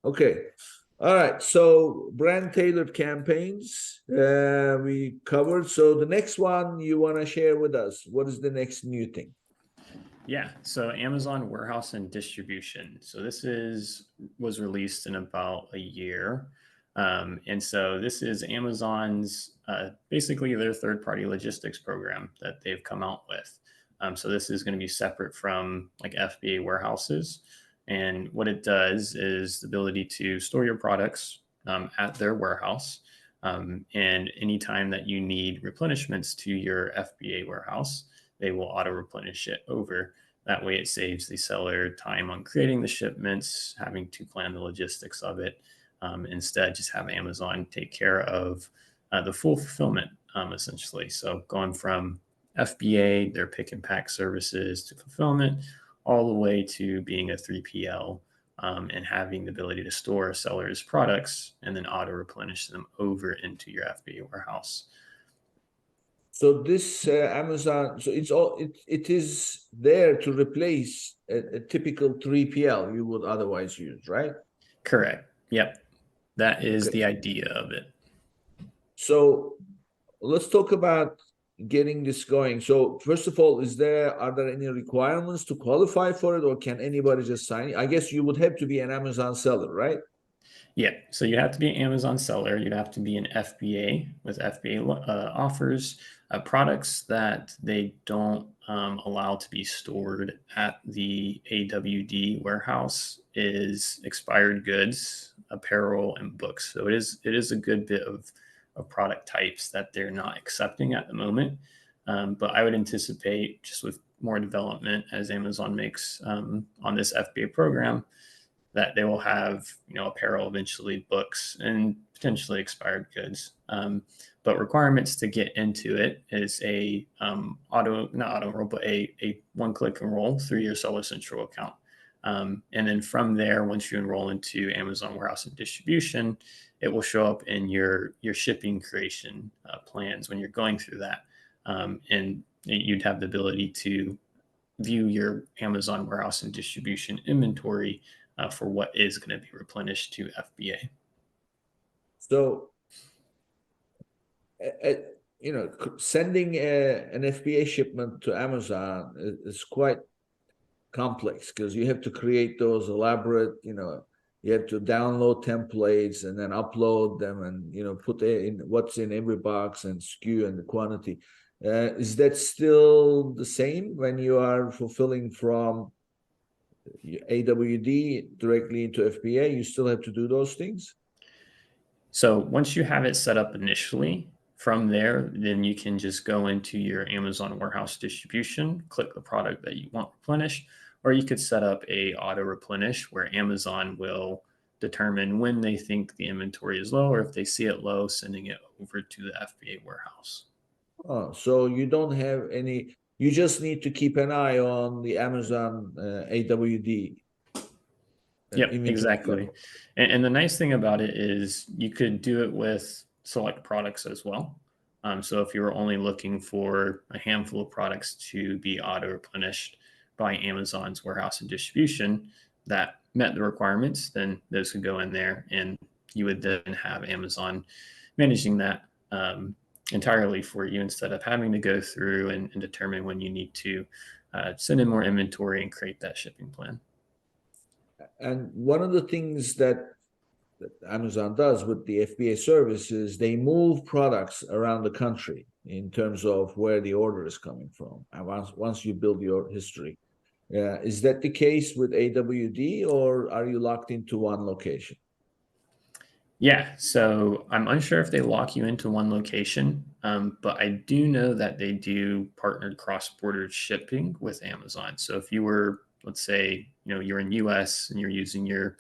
Okay. All right. So brand tailored campaigns we covered. So the next one you want to share with us, what is the next new thing? Yeah, so Amazon Warehouse and Distribution. So this is was released in about a year, and so this is Amazon's basically their third-party logistics program that they've come out with. So this is going to be separate from like FBA warehouses, and what it does is the ability to store your products at their warehouse. And anytime that you need replenishments to your FBA warehouse, they will auto replenish it over. That way, it saves the seller time on creating the shipments, having to plan the logistics of it. Instead, just have Amazon take care of the full fulfillment, essentially. So, going from FBA, their pick and pack services, to fulfillment, all the way to being a 3PL and having the ability to store a seller's products and then auto replenish them over into your FBA warehouse. So this Amazon, so it is there to replace a typical 3PL you would otherwise use, right? Correct. Yep. That is Okay. the idea of it. So let's talk about getting this going. So first of all, are there any requirements to qualify for it, or can anybody just sign it? I guess you would have to be an Amazon seller, right? Yeah, so you have to be an Amazon seller. You'd have to be an FBA with FBA offers products that they don't allow to be stored at the AWD warehouse is expired goods, apparel, and books. So it is a good bit of product types that they're not accepting at the moment. But I would anticipate just with more development as Amazon makes on this FBA program that they will have, apparel, eventually books, and potentially expired goods. But requirements to get into it is a not auto enroll, but a one click enroll through your Seller Central account. And then from there, once you enroll into Amazon Warehouse and Distribution, it will show up in your shipping creation plans when you're going through that. And you'd have the ability to view your Amazon Warehouse and Distribution inventory for what is going to be replenished to FBA. So, uh, sending an FBA shipment to Amazon is quite complex because you have to create those elaborate, you have to download templates and then upload them and, put in what's in every box and SKU and the quantity. Is that still the same when you are fulfilling from AWD directly into FBA? You still have to do those things? So once you have it set up initially, from there, then you can just go into your Amazon warehouse distribution, click the product that you want replenished, or you could set up a auto replenish where Amazon will determine when they think the inventory is low, or if they see it low, sending it over to the FBA warehouse. Oh, so you don't have any, you just need to keep an eye on the Amazon AWD Yep, inventory exactly. level. And the nice thing about it is you could do it with select products as well. So if you were only looking for a handful of products to be auto replenished by Amazon's warehouse and distribution that met the requirements, then those could go in there, and you would then have Amazon managing that entirely for you instead of having to go through and determine when you need to send in more inventory and create that shipping plan. And one of the things that Amazon does with the FBA service is they move products around the country in terms of where the order is coming from. And once you build your history, is that the case with AWD, or are you locked into one location? Yeah, so I'm unsure if they lock you into one location, but I do know that they do partnered cross-border shipping with Amazon. So if you were, let's say, you're in US and you're using your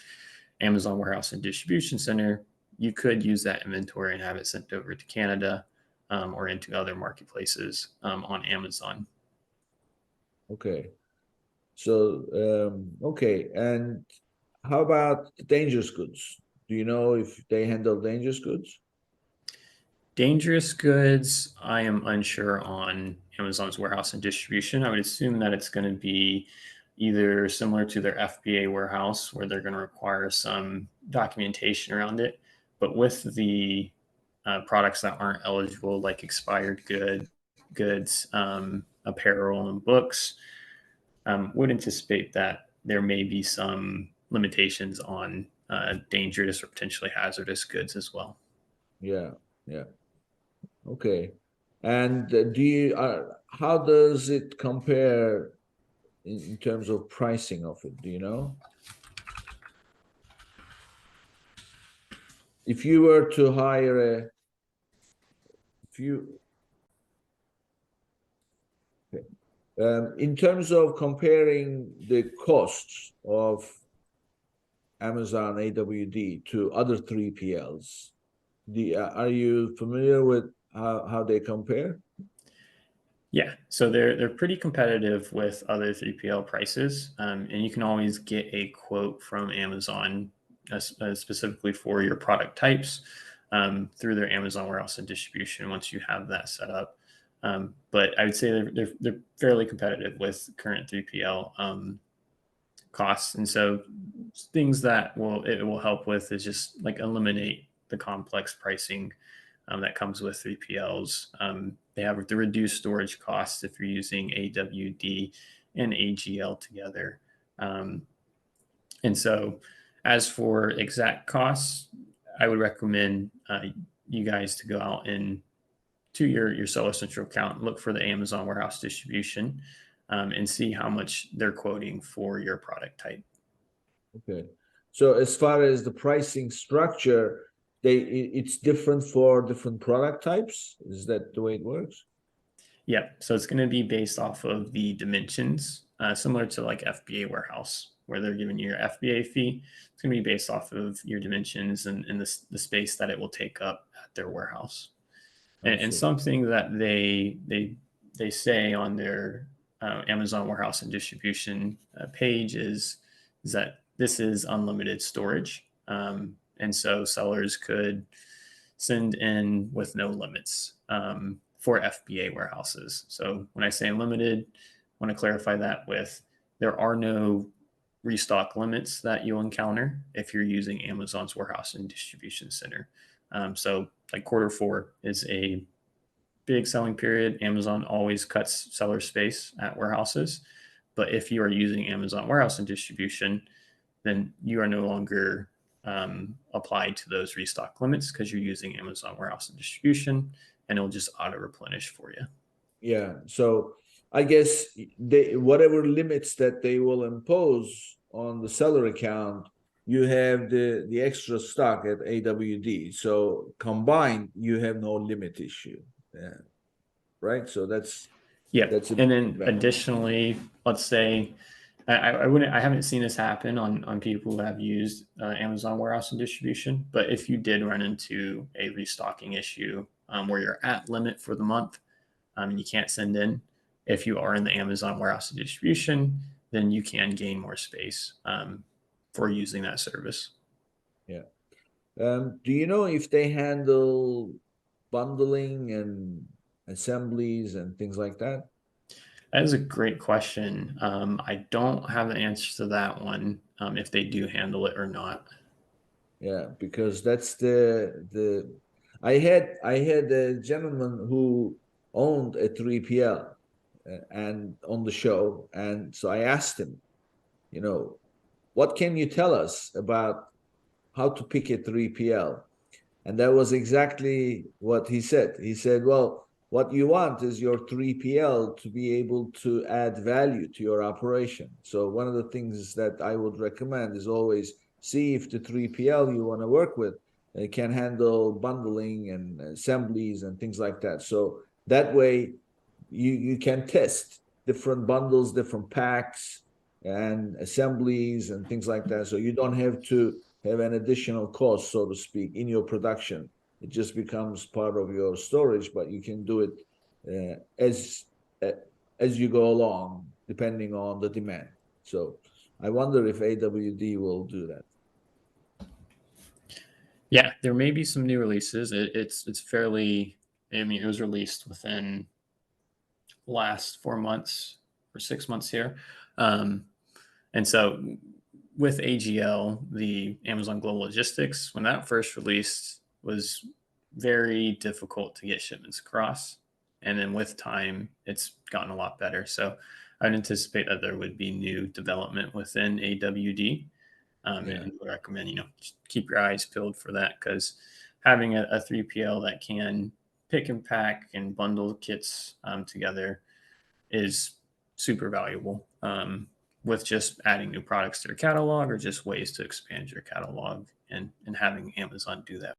Amazon warehouse and distribution center, you could use that inventory and have it sent over to Canada or into other marketplaces on Amazon. Okay. So, okay. And how about dangerous goods? Do you know if they handle dangerous goods? Dangerous goods, I am unsure on Amazon's warehouse and distribution. I would assume that it's going to be, either similar to their FBA warehouse, where they're going to require some documentation around it. But with the products that aren't eligible, like expired goods, apparel, and books, would anticipate that there may be some limitations on dangerous or potentially hazardous goods as well. Yeah, yeah. Okay. And do you how does it compare in terms of pricing of it? Do you know? If you were to hire a, if you, okay. In terms of comparing the costs of Amazon AWD to other 3PLs, are you familiar with how they compare? Yeah, so they're pretty competitive with other 3PL prices, and you can always get a quote from Amazon specifically for your product types through their Amazon warehouse and distribution once you have that set up. But I would say they're fairly competitive with current 3PL costs, and so things that it will help with is just like eliminate the complex pricing that comes with 3PLs. They have the reduced storage costs if you're using AWD and AGL together. And so, as for exact costs, I would recommend you guys to go out and to your Seller Central account, look for the Amazon warehouse distribution, and see how much they're quoting for your product type. Okay. So as far as the pricing structure, it's different for different product types. Is that the way it works? Yeah, so it's going to be based off of the dimensions, similar to like FBA warehouse, where they're giving you your FBA fee. It's going to be based off of your dimensions and the space that it will take up at their warehouse. And something that they say on their Amazon warehouse and distribution page is that this is unlimited storage, and so sellers could send in with no limits for FBA warehouses. So when I say unlimited, I want to clarify that with there are no restock limits that you'll encounter if you're using Amazon's warehouse and distribution center. So like Q4 is a big selling period. Amazon always cuts seller space at warehouses. But if you are using Amazon warehouse and distribution, then you are no longer applied to those restock limits because you're using Amazon warehouse and distribution, and it'll just auto replenish for you. Yeah. So I guess whatever limits that they will impose on the seller account, you have the extra stock at AWD. So combined, you have no limit issue. Yeah. Right. So that's and then additionally, let's say I haven't seen this happen on people who have used Amazon warehouse and distribution, but if you did run into a restocking issue where you're at limit for the month and you can't send in, if you are in the Amazon warehouse and distribution, then you can gain more space for using that service. Yeah. Do you know if they handle bundling and assemblies and things like that? That is a great question. I don't have the answer to that one, if they do handle it or not. Yeah, because that's the I had a gentleman who owned a 3PL and on the show, and so I asked him, what can you tell us about how to pick a 3PL? And that was exactly what he said. He said, well, what you want is your 3PL to be able to add value to your operation. So one of the things that I would recommend is always see if the 3PL you want to work with can handle bundling and assemblies and things like that. So that way you can test different bundles, different packs and assemblies and things like that. So you don't have to have an additional cost, so to speak, in your production. It just becomes part of your storage, but you can do it as you go along, depending on the demand. So I wonder if AWD will do that. Yeah, there may be some new releases. It's fairly. I mean, it was released within last 4 months or 6 months here. And so with AGL, the Amazon Global Logistics, when that first released, was very difficult to get shipments across. And then with time, it's gotten a lot better. So I'd anticipate that there would be new development within AWD. Yeah. And would recommend, just keep your eyes peeled for that, because having a 3PL that can pick and pack and bundle kits together is super valuable, with just adding new products to your catalog or just ways to expand your catalog, and having Amazon do that